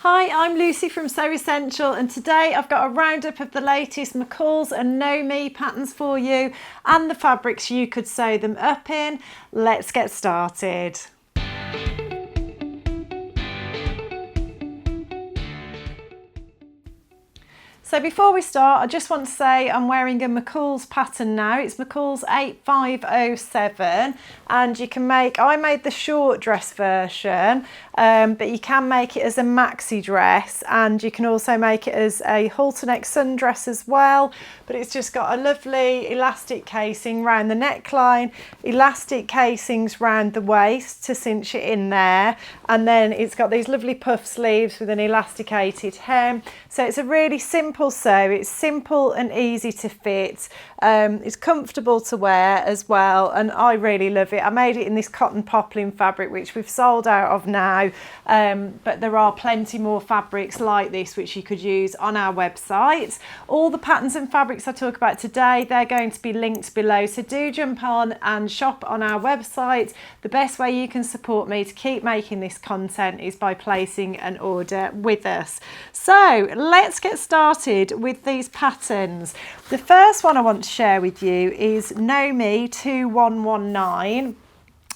Hi, I'm Lucy from Sew Essential, and today I've got a roundup of the latest McCall's and Know Me patterns for you and the fabrics you could sew them up in. Let's get started. So before we start, I just want to say I'm wearing a McCall's pattern now. It's McCall's 8507, and I made the short dress version, but you can make it as a maxi dress, and you can also make it as a halter neck sundress as well. But it's just got a lovely elastic casing round the neckline, elastic casings round the waist to cinch it in there, and then it's got these lovely puff sleeves with an elasticated hem. So it's a really simple sew. It's simple and easy to fit. It's comfortable to wear as well, and I really love it. I made it in this cotton poplin fabric, which we've sold out of now, but there are plenty more fabrics like this which you could use on our website. All the patterns and fabrics I talk about today, they're going to be linked below, so do jump on and shop on our website. The best way you can support me to keep making this content is by placing an order with us. So let's get started with these patterns. The first one I want to share with you is Know Me 2119.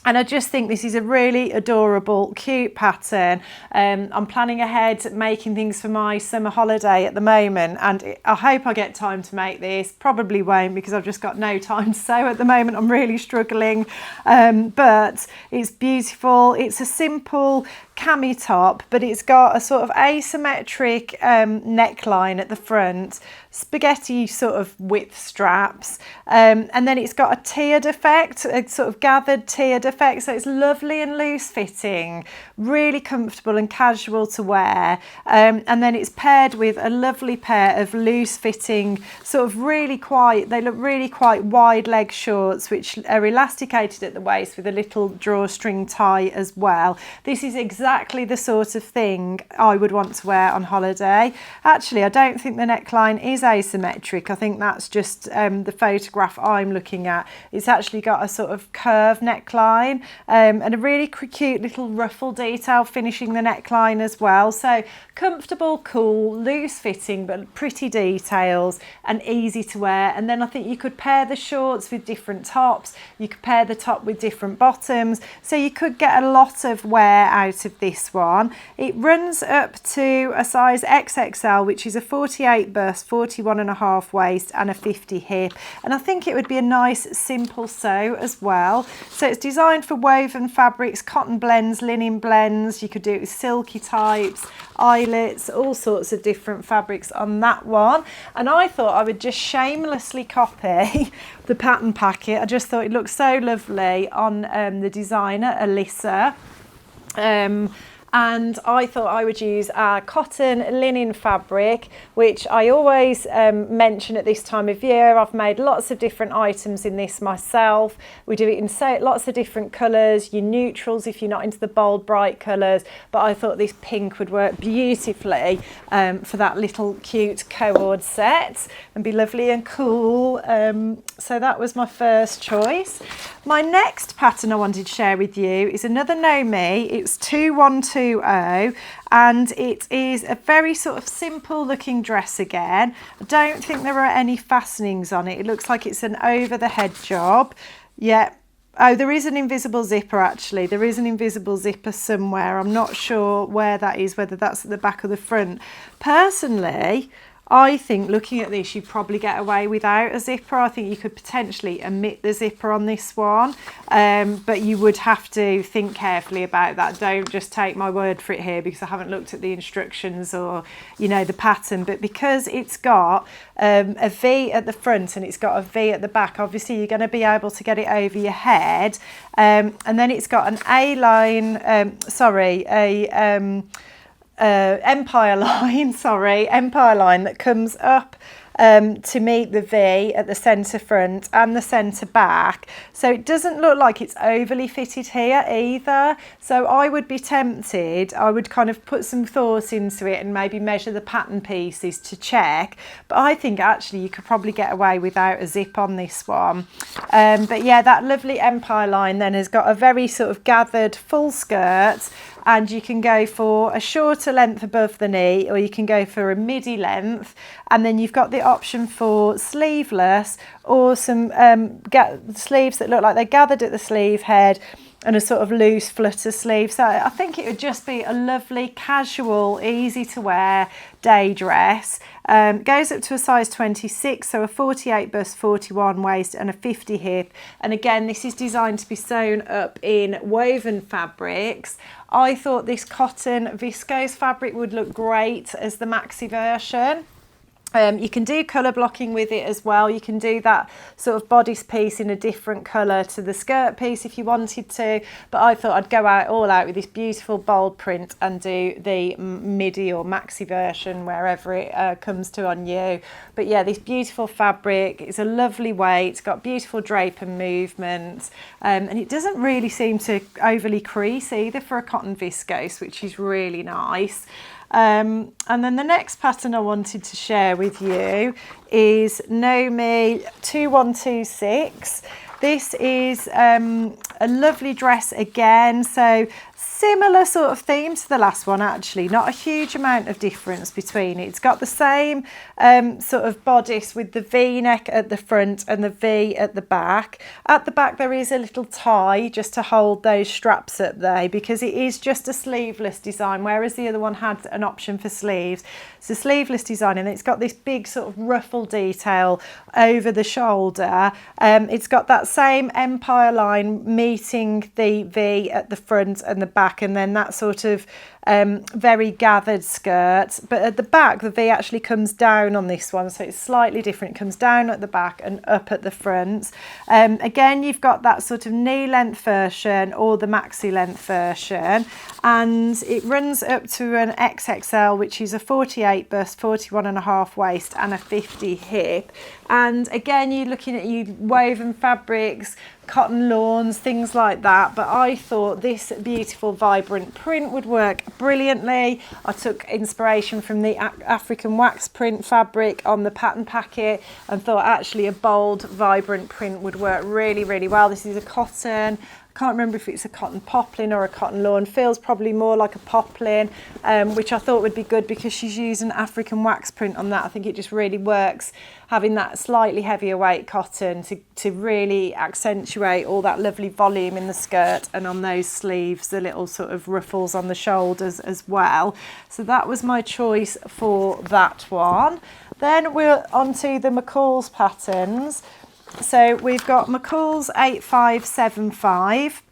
And I just think this is a really adorable, cute pattern. I'm planning ahead, making things for my summer holiday at the moment, and I hope I get time to make this. Probably won't, because I've just got no time to sew at the moment. I'm really struggling, but it's beautiful. It's a simple cami top, but it's got a sort of asymmetric neckline at the front, spaghetti sort of width straps, and then it's got a tiered effect, a sort of gathered tiered effect, so it's lovely and loose fitting, really comfortable and casual to wear, and then it's paired with a lovely pair of loose fitting, sort of they look really quite wide leg shorts, which are elasticated at the waist with a little drawstring tie as well. This is exactly the sort of thing I would want to wear on holiday. Actually, I don't think the neckline is asymmetric. I think that's just the photograph I'm looking at. It's actually got a sort of curved neckline, and a really cute little ruffle detail finishing the neckline as well. So comfortable, cool, loose fitting, but pretty details and easy to wear. And then I think you could pair the shorts with different tops. You could pair the top with different bottoms. So you could get a lot of wear out of this one. It runs up to a size XXL, which is a 48 bust, 41.5 waist and a 50 hip. And I think it would be a nice simple sew as well. So it's designed for woven fabrics, cotton blends, linen blends. You could do it with silky types, eyelets, all sorts of different fabrics on that one. And I thought I would just shamelessly copy the pattern packet. I just thought it looked so lovely on the designer Alyssa. And I thought I would use our cotton linen fabric, which I always mention at this time of year. I've made lots of different items in this myself. We do it in lots of different colours, your neutrals if you're not into the bold bright colours, but I thought this pink would work beautifully for that little cute co-ord set and be lovely and cool. So that was my first choice. My next pattern I wanted to share with you is another Know Me. It's 2120, and it is a very sort of simple looking dress again. I don't think there are any fastenings on it. It looks like it's an over the head job. Yeah. Oh, there is an invisible zipper actually. There is an invisible zipper somewhere. I'm not sure where that is, whether that's at the back or the front. Personally, I think looking at this, you'd probably get away without a zipper. I think you could potentially omit the zipper on this one, but you would have to think carefully about that. Don't just take my word for it here, because I haven't looked at the instructions or, the pattern. But because it's got a V at the front and it's got a V at the back, obviously you're going to be able to get it over your head. And then it's got an empire line that comes up to meet the V at the centre front and the centre back. So it doesn't look like it's overly fitted here either. So I would be tempted, I would kind of put some thought into it and maybe measure the pattern pieces to check. But I think actually you could probably get away without a zip on this one. But yeah, that lovely empire line then has got a very sort of gathered full skirt, and you can go for a shorter length above the knee, or you can go for a midi length, and then you've got the option for sleeveless or some sleeves that look like they're gathered at the sleeve head and a sort of loose flutter sleeve. So I think it would just be a lovely, casual, easy to wear day dress. Goes up to a size 26, so a 48 bust, 41 waist and a 50 hip. And again, this is designed to be sewn up in woven fabrics. I thought this cotton viscose fabric would look great as the maxi version. You can do colour blocking with it as well. You can do that sort of bodice piece in a different colour to the skirt piece if you wanted to. But I thought I'd go all out with this beautiful bold print and do the midi or maxi version wherever it comes to on you. But yeah, this beautiful fabric, it's a lovely weight, it's got beautiful drape and movement, and it doesn't really seem to overly crease either for a cotton viscose, which is really nice. And then the next pattern I wanted to share with you is Nomi 2126. This is a lovely dress again, so similar sort of theme to the last one actually, not a huge amount of difference between it. It's got the same sort of bodice with the V-neck at the front and the V at the back. At the back there is a little tie just to hold those straps up there, because it is just a sleeveless design, whereas the other one had an option for sleeves. It's a sleeveless design, and it's got this big sort of ruffle detail over the shoulder. It's got that same empire line meeting the V at the front and the back, and then that sort of very gathered skirt. But at the back the V actually comes down on this one, so it's slightly different. It comes down at the back and up at the front. Again, you've got that sort of knee length version or the maxi length version, and it runs up to an XXL, which is a 48 bust, 41.5 waist and a 50 hip. And again, you're looking at your woven fabrics, cotton lawns, things like that. But I thought this beautiful vibrant print would work brilliantly. I took inspiration from the African wax print fabric on the pattern packet and thought actually a bold, vibrant print would work really, really well. This is a cotton. I can't remember if it's a cotton poplin or a cotton lawn. Feels probably more like a poplin, which I thought would be good because she's using African wax print on that. I think it just really works having that slightly heavier weight cotton to really accentuate all that lovely volume in the skirt and on those sleeves, the little sort of ruffles on the shoulders as well. So that was my choice for that one. Then we're onto the McCall's patterns. So we've got McCall's 8575,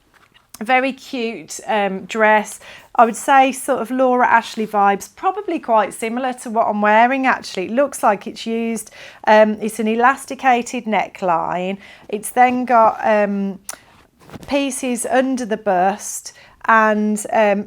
a very cute dress. I would say sort of Laura Ashley vibes, probably quite similar to what I'm wearing actually. It looks like it's used, it's an elasticated neckline. It's then got pieces under the bust and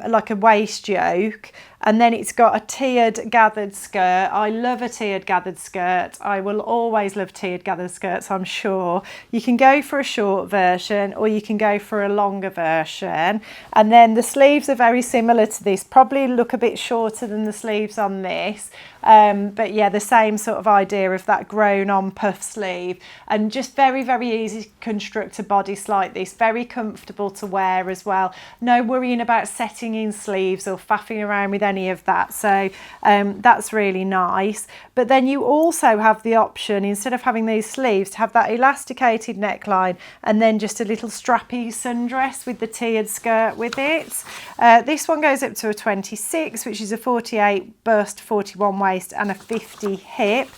like a waist yoke. And then it's got a tiered gathered skirt. I love a tiered gathered skirt. I will always love tiered gathered skirts, I'm sure. You can go for a short version or you can go for a longer version. And then the sleeves are very similar to this, probably look a bit shorter than the sleeves on this. But yeah, the same sort of idea of that grown on puff sleeve, and just very, very easy to construct a bodice like this. Very comfortable to wear as well. No worrying about setting in sleeves or faffing around with any of that, so that's really nice. But then you also have the option, instead of having these sleeves, to have that elasticated neckline and then just a little strappy sundress with the tiered skirt with it. This one goes up to a 26, which is a 48 bust, 41 waist and a 50 hip.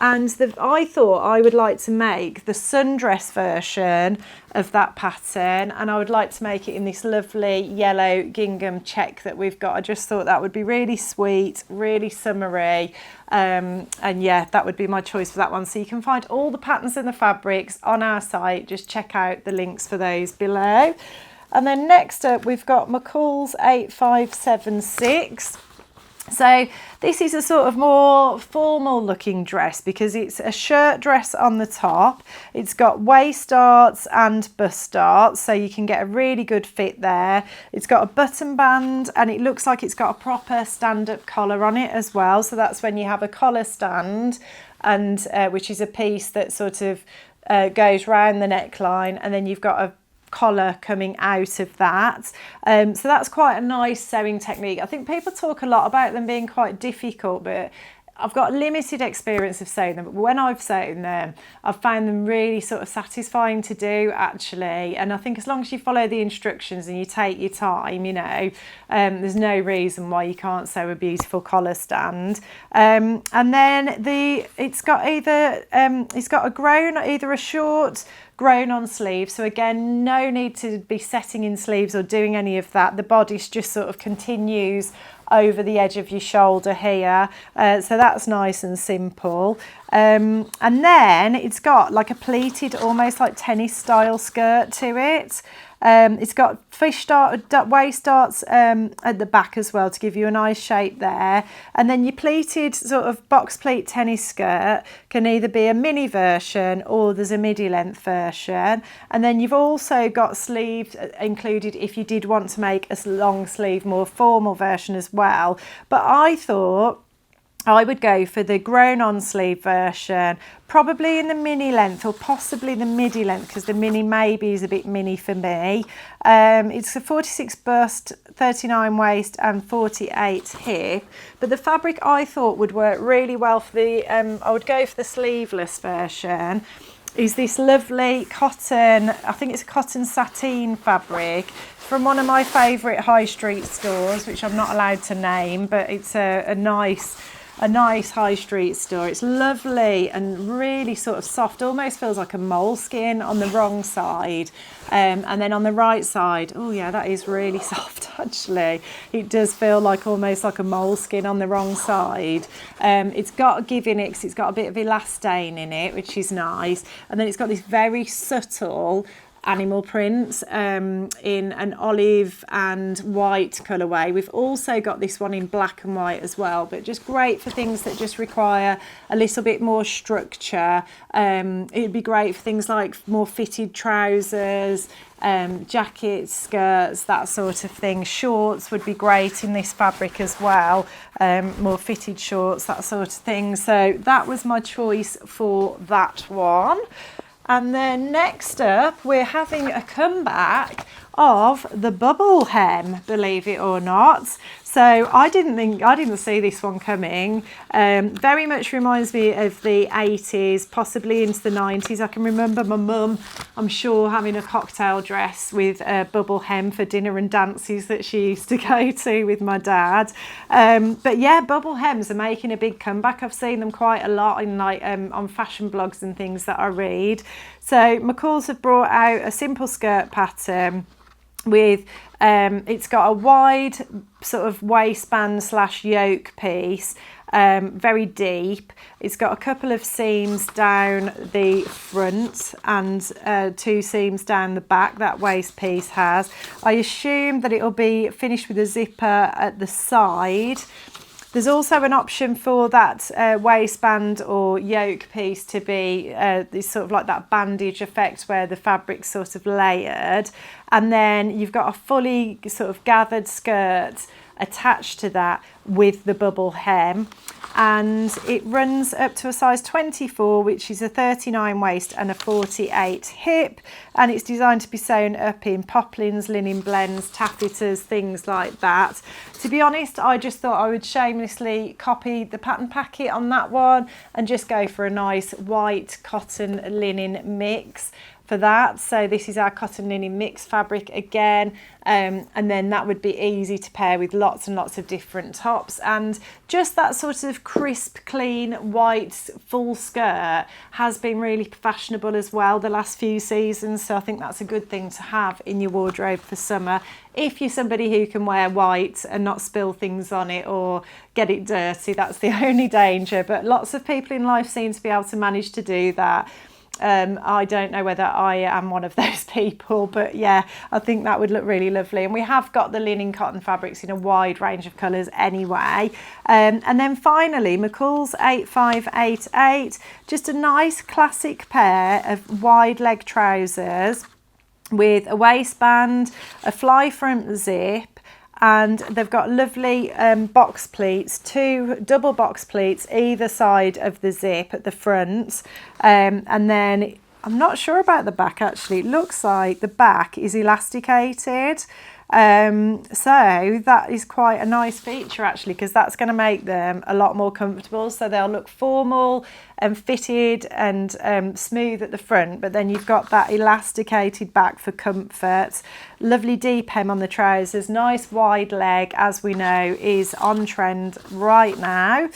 And I thought I would like to make the sundress version of that pattern, and I would like to make it in this lovely yellow gingham check that we've got. I just thought that would be really sweet, really summery, and yeah, that would be my choice for that one. So you can find all the patterns and the fabrics on our site. Just check out the links for those below. And then next up we've got McCall's 8576. So this is a sort of more formal looking dress because it's a shirt dress on the top. It's got waist darts and bust darts, so you can get a really good fit there. It's got a button band and it looks like it's got a proper stand-up collar on it as well. So that's when you have a collar stand, and which is a piece that sort of goes round the neckline, and then you've got a collar coming out of that. So that's quite a nice sewing technique. I think people talk a lot about them being quite difficult, but I've got limited experience of sewing them, but when I've sewn them, I've found them really sort of satisfying to do, actually. And I think as long as you follow the instructions and you take your time, you know, there's no reason why you can't sew a beautiful collar stand. And then it's got either a short grown on sleeve, so again, no need to be setting in sleeves or doing any of that. The bodice just sort of continues over the edge of your shoulder here, so that's nice and simple. And then it's got like a pleated, almost like tennis style skirt to it. It's got waist darts at the back as well to give you a nice shape there. And then your pleated sort of box pleat tennis skirt can either be a mini version or there's a midi length version. And then you've also got sleeves included if you did want to make a long sleeve, more formal version as well. But I thought I would go for the grown on sleeve version, probably in the mini length or possibly the midi length, because the mini maybe is a bit mini for me. It's a 46 bust, 39 waist and 48 hip, but the fabric I thought would work really well for the, I would go for the sleeveless version, is this lovely cotton, I think it's a cotton sateen fabric from one of my favourite high street stores, which I'm not allowed to name, but it's a nice high street store. It's lovely and really sort of soft, almost feels like a moleskin on the wrong side, and then on the right side, oh yeah, that is really soft actually. It does feel like almost like a moleskin on the wrong side. It's got a give in it because it's got a bit of elastane in it, which is nice, and then it's got this very subtle animal prints in an olive and white colourway. We've also got this one in black and white as well, but just great for things that just require a little bit more structure. It'd be great for things like more fitted trousers, jackets, skirts, that sort of thing. Shorts would be great in this fabric as well, more fitted shorts, that sort of thing. So that was my choice for that one. And then next up, we're having a comeback of the bubble hem, believe it or not. So I didn't see this one coming. Very much reminds me of the 80s, possibly into the 90s. I can remember my mum, I'm sure, having a cocktail dress with a bubble hem for dinner and dances that she used to go to with my dad. But yeah, bubble hems are making a big comeback. I've seen them quite a lot in like on fashion blogs and things that I read. So McCall's have brought out a simple skirt pattern with it's got a wide sort of waistband / yoke piece, very deep. It's got a couple of seams down the front and 2 seams down the back, that waist piece has. I assume that it'll be finished with a zipper at the side. There's also an option for that waistband or yoke piece to be this sort of like that bandage effect where the fabric's sort of layered. And then you've got a fully sort of gathered skirt attached to that with the bubble hem. And it runs up to a size 24, which is a 39 waist and a 48 hip. And it's designed to be sewn up in poplins, linen blends, taffetas, things like that. To be honest, I just thought I would shamelessly copy the pattern packet on that one and just go for a nice white cotton linen mix for that. So this is our cotton linen mix fabric again, and then that would be easy to pair with lots and lots of different tops. And just that sort of crisp, clean, white full skirt has been really fashionable as well the last few seasons, so I think that's a good thing to have in your wardrobe for summer if you're somebody who can wear white and not spill things on it or get it dirty. That's the only danger, but lots of people in life seem to be able to manage to do that. I don't know whether I am one of those people, but yeah, I think that would look really lovely. And we have got the linen cotton fabrics in a wide range of colours anyway. And then finally, McCall's 8588, just a nice classic pair of wide leg trousers with a waistband, a fly front zip, and they've got lovely box pleats, 2 double box pleats either side of the zip at the front, and then I'm not sure about the back actually. It looks like the back is elasticated. So that is quite a nice feature actually, because that's going to make them a lot more comfortable. So they'll look formal and fitted and smooth at the front, but then you've got that elasticated back for comfort. Lovely deep hem on the trousers, nice wide leg, as we know is on trend right now.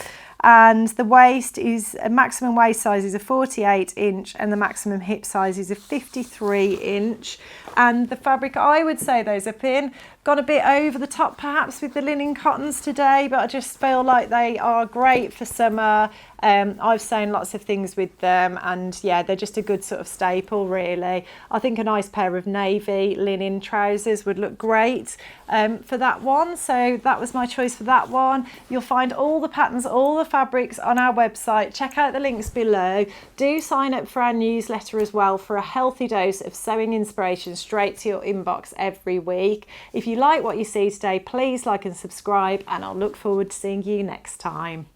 And the waist is, a maximum waist size is a 48 inch and the maximum hip size is a 53 inch. And the fabric, I would say those are thin, gone a bit over the top perhaps with the linen cottons today, but I just feel like they are great for summer. I've sewn lots of things with them, and yeah, they're just a good sort of staple really. I think a nice pair of navy linen trousers would look great for that one. So that was my choice for that one. You'll find all the patterns, all the fabrics on our website. Check out the links below. Do sign up for our newsletter as well for a healthy dose of sewing inspiration straight to your inbox every week. If you like what you see today, please like and subscribe, and I'll look forward to seeing you next time.